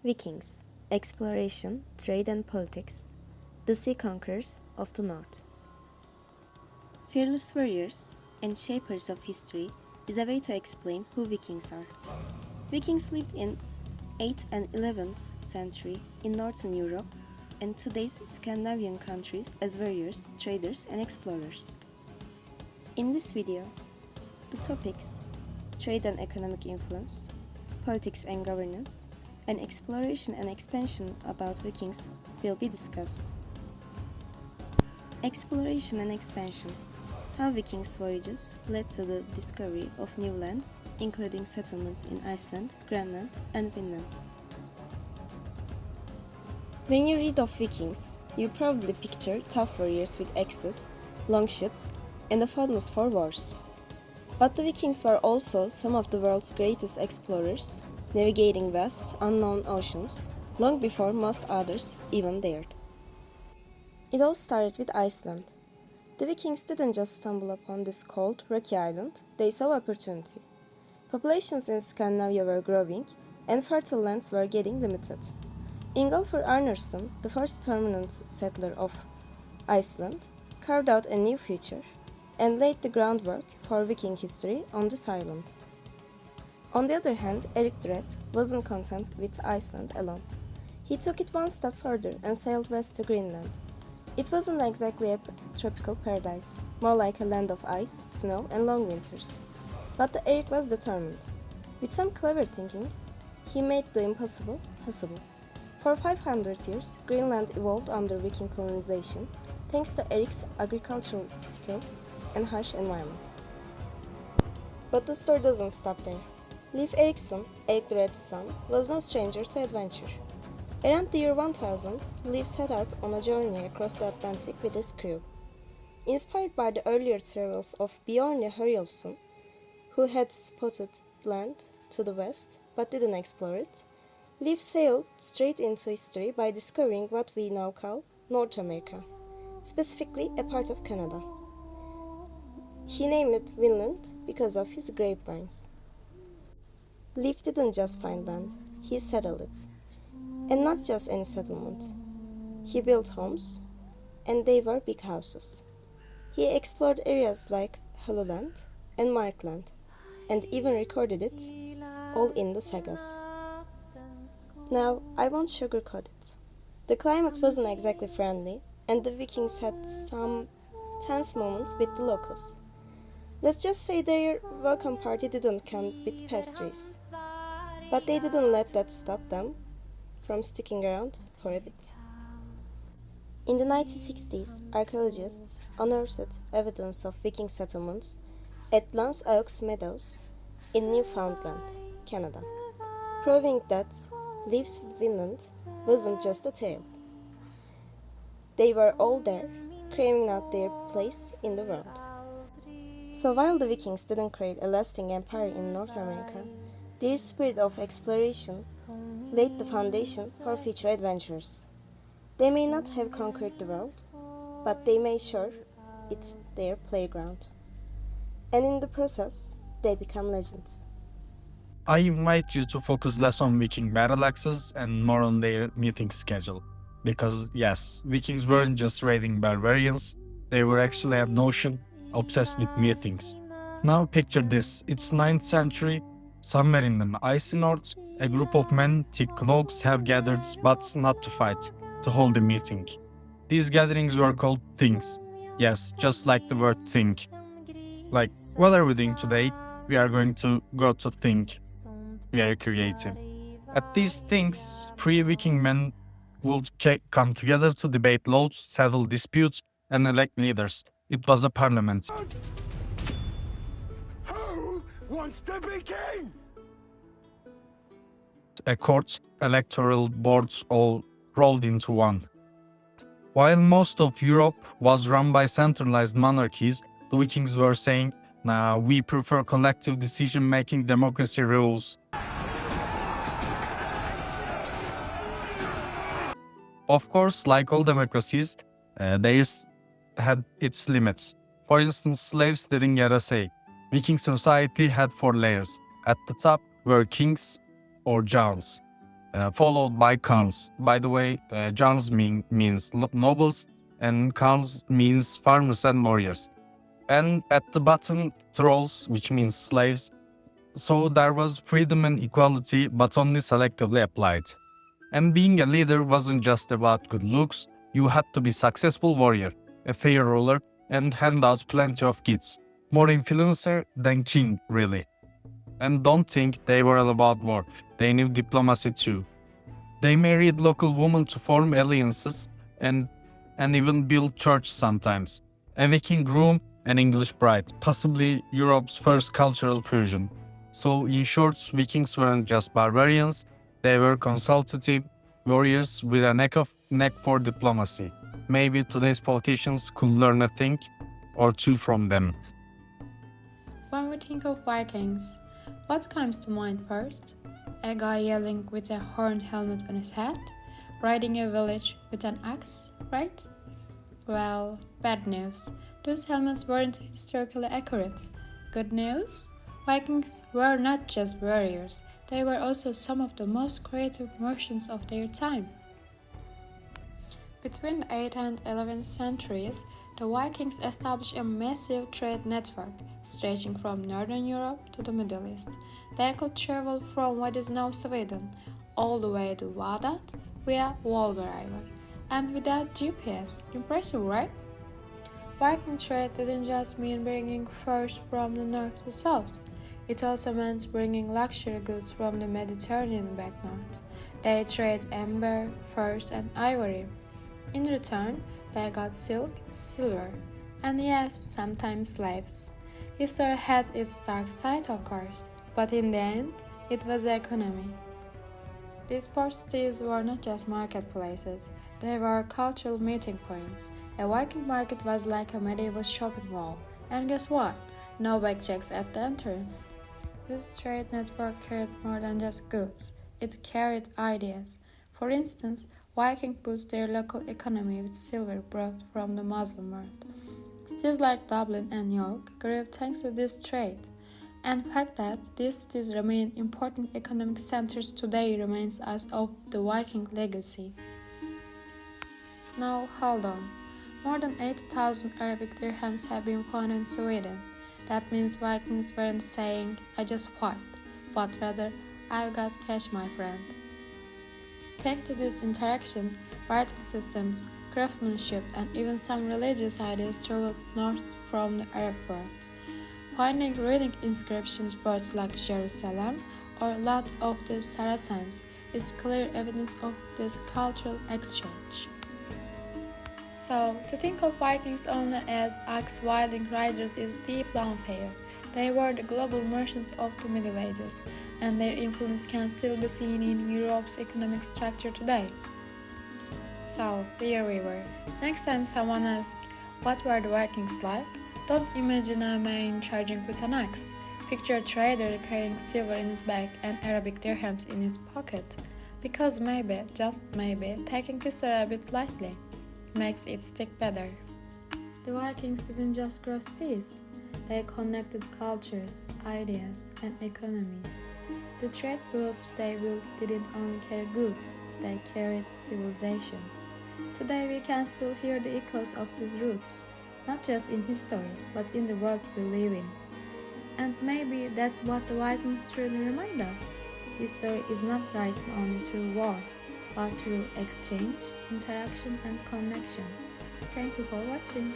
Vikings, exploration, trade and politics, the sea conquerors of the north. Fearless warriors and shapers of history is a way to explain who Vikings are. Vikings lived in 8th and 11th century in northern Europe and today's Scandinavian countries as warriors, traders and explorers. In this video, the topics trade and economic influence, politics and governance, and exploration and expansion about Vikings will be discussed. Exploration and expansion. How Vikings' voyages led to the discovery of new lands, including settlements in Iceland, Greenland, and Finland. When you read of Vikings, you probably picture tough warriors with axes, long ships, and a fondness for wars. But the Vikings were also some of the world's greatest explorers, navigating vast, unknown oceans, long before most others even dared. It all started with Iceland. The Vikings didn't just stumble upon this cold, rocky island, they saw opportunity. Populations in Scandinavia were growing, and fertile lands were getting limited. Ingolfur Arnarsson, the first permanent settler of Iceland, carved out a new future and laid the groundwork for Viking history on this island. On the other hand, Eric the Red wasn't content with Iceland alone. He took it one step further and sailed west to Greenland. It wasn't exactly a tropical paradise, more like a land of ice, snow, and long winters. But Eric was determined. With some clever thinking, he made the impossible possible. For 500 years, Greenland evolved under Viking colonization, thanks to Eric's agricultural skills and harsh environment. But the story doesn't stop there. Leif Erikson, Eric the Red's son, was no stranger to adventure. Around the year 1000, Leif set out on a journey across the Atlantic with his crew. Inspired by the earlier travels of Bjarne Herjolfsson, who had spotted land to the west but didn't explore it, Leif sailed straight into history by discovering what we now call North America, specifically a part of Canada. He named it Vinland because of his grapevines. Leif didn't just find land, he settled it. And not just any settlement. He built homes, and they were big houses. He explored areas like Helluland and Markland, and even recorded it, all in the sagas. Now, I won't sugarcoat it. The climate wasn't exactly friendly, and the Vikings had some tense moments with the locals. Let's just say their welcome party didn't come with pastries. But they didn't let that stop them from sticking around for a bit. In the 1960s, archaeologists unearthed evidence of Viking settlements at Lance Aux Meadows in Newfoundland, Canada, proving that Leif's Vinland wasn't just a tale. They were all there, craving out their place in the world. So while the Vikings didn't create a lasting empire in North America, their spirit of exploration laid the foundation for future adventures. They may not have conquered the world, but they made sure it's their playground. And in the process, they become legends. I invite you to focus less on Viking battle axes and more on their meeting schedule. Because yes, Vikings weren't just raiding barbarians, they were actually a notion obsessed with meetings. Now picture this, it's 9th century, somewhere in the icy north, a group of men, thick cloaks, have gathered, but not to fight, to hold a meeting. These gatherings were called things. Yes, just like the word think. Like, what are we doing today? We are going to go to think. Very creative. At these things, three Viking men would come together to debate laws, settle disputes, and elect leaders. It was a parliament. Who wants to be king? A court, electoral boards all rolled into one. While most of Europe was run by centralized monarchies, the Vikings were saying, "Nah, we prefer collective decision-making, democracy rules." Of course, like all democracies, theirs had its limits. For instance, slaves didn't get a say. Viking society had 4 layers. At the top were kings or jarls. followed by khans. By the way, Jans means nobles, and khans means farmers and warriors. And at the bottom, thralls, which means slaves. So there was freedom and equality, but only selectively applied. And being a leader wasn't just about good looks, you had to be successful warrior, a fair ruler, and hand out plenty of kids. More influencer than king, really. And don't think they were all about war, they knew diplomacy too. They married local women to form alliances and even build church sometimes. A Viking groom, an English bride, possibly Europe's first cultural fusion. So in short, Vikings weren't just barbarians, they were consultative warriors with a neck for diplomacy. Maybe today's politicians could learn a thing or two from them. When we think of Vikings, what comes to mind first? A guy yelling with a horned helmet on his head? Riding a village with an axe, right? Well, bad news. Those helmets weren't historically accurate. Good news? Vikings were not just warriors, they were also some of the most creative merchants of their time. Between the 8th and 11th centuries, the Vikings established a massive trade network stretching from northern Europe to the Middle East. They could travel from what is now Sweden all the way to Baghdad via Volga River, and without GPS. Impressive, right? Viking trade didn't just mean bringing furs from the north to south. It also meant bringing luxury goods from the Mediterranean back north. They traded amber, furs, and ivory. In return, they got silk, silver, and yes, sometimes slaves. History had its dark side, of course, but in the end, it was the economy. These port cities were not just marketplaces, they were cultural meeting points. A Viking market was like a medieval shopping mall, and guess what? No backchecks at the entrance. This trade network carried more than just goods, it carried ideas. For instance, Vikings boosted their local economy with silver brought from the Muslim world. Cities like Dublin and York grew thanks to this trade, and the fact that these cities remain important economic centers today reminds us of the Viking legacy. Now hold on, more than 80,000 Arabic dirhams have been found in Sweden. That means Vikings weren't saying, I just fight, but rather, I've got cash, my friend. Thanks to this interaction, writing systems, craftsmanship, and even some religious ideas traveled north from the Arab world. Finding reading inscriptions words like Jerusalem or Land of the Saracens is clear evidence of this cultural exchange. So, to think of Vikings only as axe-wielding riders is deeply unfair. They were the global merchants of the Middle Ages, and their influence can still be seen in Europe's economic structure today. So, there we were. Next time someone asks, what were the Vikings like? Don't imagine a man charging with an axe. Picture a trader carrying silver in his bag and Arabic dirhams in his pocket. Because maybe, just maybe, taking history a bit lightly makes it stick better. The Vikings didn't just cross seas, they connected cultures, ideas, and economies. The trade routes they built didn't only carry goods, they carried civilizations. Today we can still hear the echoes of these roots, not just in history, but in the world we live in. And maybe that's what the Vikings truly remind us. History is not written only through war, but through exchange, interaction, and connection. Thank you for watching.